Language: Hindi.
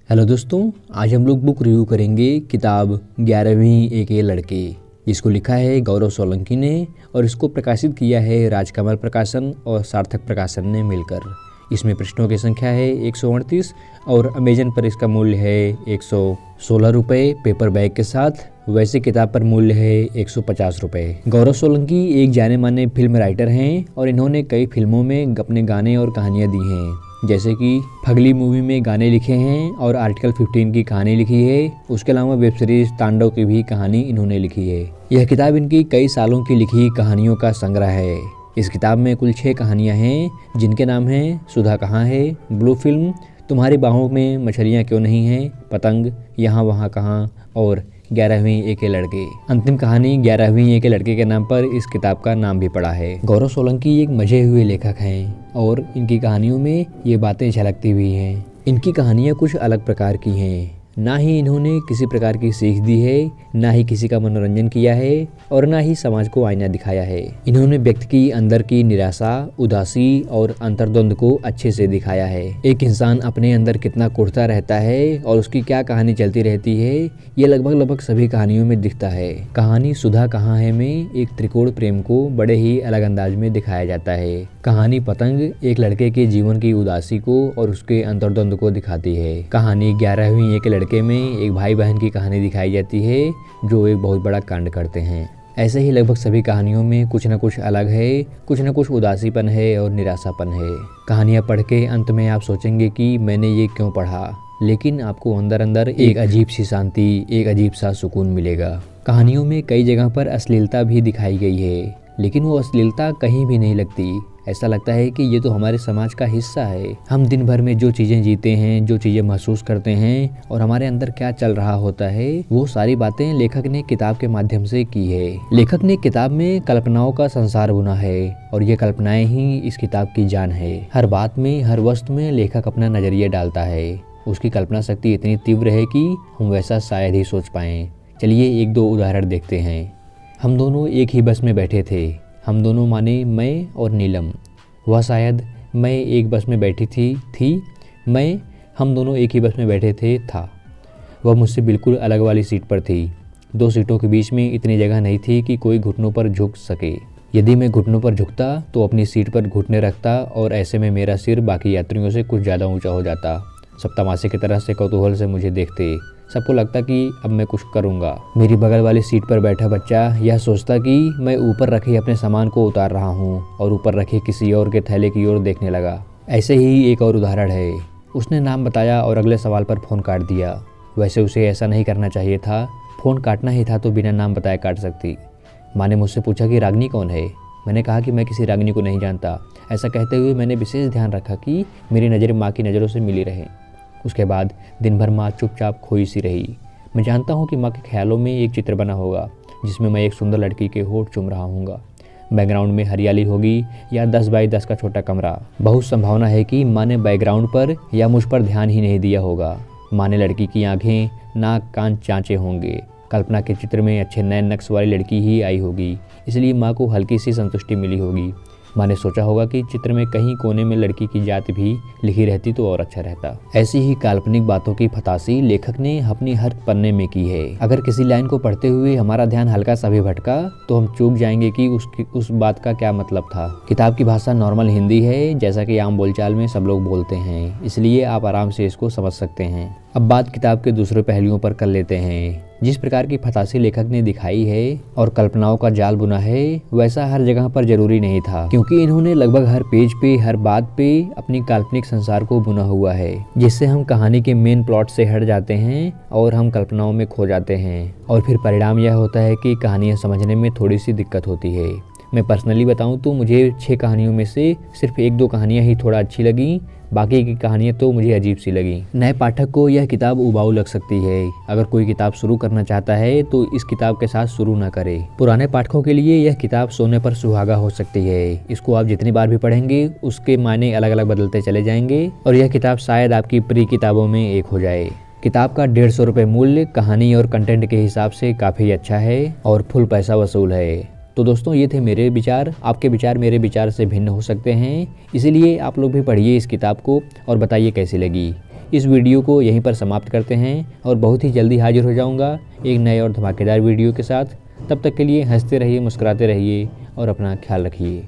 हेलो दोस्तों, आज हम लोग बुक रिव्यू करेंगे किताब 11वीं ए के लड़के, जिसको लिखा है गौरव सोलंकी ने और इसको प्रकाशित किया है राजकमल प्रकाशन और सार्थक प्रकाशन ने मिलकर। इसमें पृष्ठों की संख्या है 138 और अमेजन पर इसका मूल्य है 116 रुपये पेपर बैग के साथ। वैसे किताब पर मूल्य है 150 रुपये। गौरव सोलंकी एक जाने माने फिल्म राइटर हैं और इन्होंने कई फिल्मों में अपने गाने और कहानियाँ दी हैं, जैसे कि फगली मूवी में गाने लिखे हैं और आर्टिकल 15 की कहानी लिखी है। उसके अलावा वेब सीरीज तांडव की भी कहानी इन्होंने लिखी है। यह किताब इनकी कई सालों की लिखी कहानियों का संग्रह है। इस किताब में कुल 6 कहानियाँ हैं, जिनके नाम हैं सुधा कहाँ है, ब्लू फिल्म, तुम्हारी बाहों में मछलियाँ क्यों नहीं हैं, पतंग, यहाँ वहाँ कहाँ और 11वीं ए के लड़के। अंतिम कहानी 11वीं ए के लड़के के नाम पर इस किताब का नाम भी पड़ा है। गौरव सोलंकी एक मजे हुए लेखक हैं और इनकी कहानियों में ये बातें झलकती हुई हैं। इनकी कहानियाँ कुछ अलग प्रकार की हैं। ना ही इन्होंने किसी प्रकार की सीख दी है, ना ही किसी का मनोरंजन किया है और ना ही समाज को आईना दिखाया है। इन्होंने व्यक्ति की अंदर की निराशा, उदासी और अंतर्द्वंद को अच्छे से दिखाया है। एक इंसान अपने अंदर कितना कुढ़ता रहता है और उसकी क्या कहानी चलती रहती है, ये लगभग सभी कहानियों में दिखता है। कहानी सुधा कहाँ है में एक त्रिकोण प्रेम को बड़े ही अलग अंदाज में दिखाया जाता है। कहानी पतंग एक लड़के के जीवन की उदासी को और उसके अंतर्द्वंद को दिखाती है। कहानी 11वीं ए के लड़के में एक भाई बहन की कहानी दिखाई जाती है जो एक बहुत बड़ा कांड करते हैं। ऐसे ही लगभग सभी कहानियों में कुछ न कुछ अलग है, कुछ न कुछ उदासीपन है और निराशापन है। कहानियाँ पढ़ के अंत में आप सोचेंगे कि मैंने ये क्यों पढ़ा, लेकिन आपको अंदर अंदर एक अजीब सी शांति, एक अजीब सा सुकून मिलेगा। कहानियों में कई जगह पर अश्लीलता भी दिखाई गई है, लेकिन वो अश्लीलता कहीं भी नहीं लगती। ऐसा लगता है कि ये तो हमारे समाज का हिस्सा है। हम दिन भर में जो चीज़ें जीते हैं, जो चीज़ें महसूस करते हैं और हमारे अंदर क्या चल रहा होता है, वो सारी बातें लेखक ने किताब के माध्यम से की है। लेखक ने किताब में कल्पनाओं का संसार बुना है और ये कल्पनाएं ही इस किताब की जान है। हर बात में, हर वस्तु में लेखक अपना नजरिया डालता है। उसकी कल्पना शक्ति इतनी तीव्र है कि हम वैसा शायद ही सोच पाएं। चलिए एक दो उदाहरण देखते हैं। हम दोनों एक ही बस में बैठे थे। हम दोनों माने मैं और नीलम। वह शायद मैं एक बस में बैठी थी मैं, हम दोनों एक ही बस में बैठे थे था। वह मुझसे बिल्कुल अलग वाली सीट पर थी। 2 सीटों के बीच में इतनी जगह नहीं थी कि कोई घुटनों पर झुक सके। यदि मैं घुटनों पर झुकता तो अपनी सीट पर घुटने रखता और ऐसे में मेरा सिर बाकी यात्रियों से कुछ ज़्यादा ऊंचा हो जाता। सब तमाशे की तरह से कौतूहल से मुझे देखते। सबको लगता कि अब मैं कुछ करूँगा। मेरी बगल वाली सीट पर बैठा बच्चा यह सोचता कि मैं ऊपर रखे अपने सामान को उतार रहा हूँ और ऊपर रखे किसी और के थैले की ओर देखने लगा। ऐसे ही एक और उदाहरण है। उसने नाम बताया और अगले सवाल पर फ़ोन काट दिया। वैसे उसे ऐसा नहीं करना चाहिए था। फ़ोन काटना ही था तो बिना नाम बताए काट सकती। माँ ने मुझसे पूछा कि रागनी कौन है। मैंने कहा कि मैं किसी रागनी को नहीं जानता। ऐसा कहते हुए मैंने विशेष ध्यान रखा कि मेरी नज़र माँ की नज़रों से मिली रहे। उसके बाद दिन भर माँ चुपचाप खोई सी रही। मैं जानता हूँ कि माँ के ख्यालों में एक चित्र बना होगा जिसमें मैं एक सुंदर लड़की के होठ चूम रहा हूँगा। बैकग्राउंड में हरियाली होगी या 10 बाई 10 का छोटा कमरा। बहुत संभावना है कि माँ ने बैकग्राउंड पर या मुझ पर ध्यान ही नहीं दिया होगा। माँ ने लड़की की आँखें, नाक, कान चाँचे होंगे। कल्पना के चित्र में अच्छे नए नक्श वाली लड़की ही आई होगी, इसलिए माँ को हल्की सी संतुष्टि मिली होगी। माँ ने सोचा होगा कि चित्र में कहीं कोने में लड़की की जात भी लिखी रहती तो और अच्छा रहता। ऐसी ही काल्पनिक बातों की फतासी लेखक ने अपनी हर पन्ने में की है। अगर किसी लाइन को पढ़ते हुए हमारा ध्यान हल्का सा भी भटका तो हम चूक जाएंगे कि उस बात का क्या मतलब था। किताब की भाषा नॉर्मल हिंदी है, जैसा कि आम बोलचाल में सब लोग बोलते हैं, इसलिए आप आराम से इसको समझ सकते हैं। अब बात किताब के दूसरे पहलुओं पर कर लेते हैं। जिस प्रकार की फतासी लेखक ने दिखाई है और कल्पनाओं का जाल बुना है, वैसा हर जगह पर जरूरी नहीं था, क्योंकि इन्होंने लगभग हर पेज पे, हर बात पे अपनी काल्पनिक संसार को बुना हुआ है, जिससे हम कहानी के मेन प्लॉट से हट जाते हैं और हम कल्पनाओं में खो जाते हैं। और फिर परिणाम यह होता है कि कहानियाँ समझने में थोड़ी सी दिक्कत होती है। मैं पर्सनली बताऊं तो मुझे 6 कहानियों में से सिर्फ 1-2 कहानियाँ ही थोड़ा अच्छी लगी, बाकी की कहानियाँ तो मुझे अजीब सी लगी। नए पाठक को यह किताब उबाऊ लग सकती है। अगर कोई किताब शुरू करना चाहता है तो इस किताब के साथ शुरू न करे। पुराने पाठकों के लिए यह किताब सोने पर सुहागा हो सकती है। इसको आप जितनी बार भी पढ़ेंगे उसके मायने अलग अलग बदलते चले जाएंगे और यह किताब शायद आपकी प्रिय किताबों में एक हो जाए। किताब का 150 रुपये मूल्य कहानी और कंटेंट के हिसाब से काफ़ी अच्छा है और फुल पैसा वसूल है। तो दोस्तों ये थे मेरे विचार। आपके विचार मेरे विचार से भिन्न हो सकते हैं, इसीलिए आप लोग भी पढ़िए इस किताब को और बताइए कैसी लगी। इस वीडियो को यहीं पर समाप्त करते हैं और बहुत ही जल्दी हाजिर हो जाऊंगा एक नए और धमाकेदार वीडियो के साथ। तब तक के लिए हंसते रहिए, मुस्कुराते रहिए और अपना ख्याल रखिए।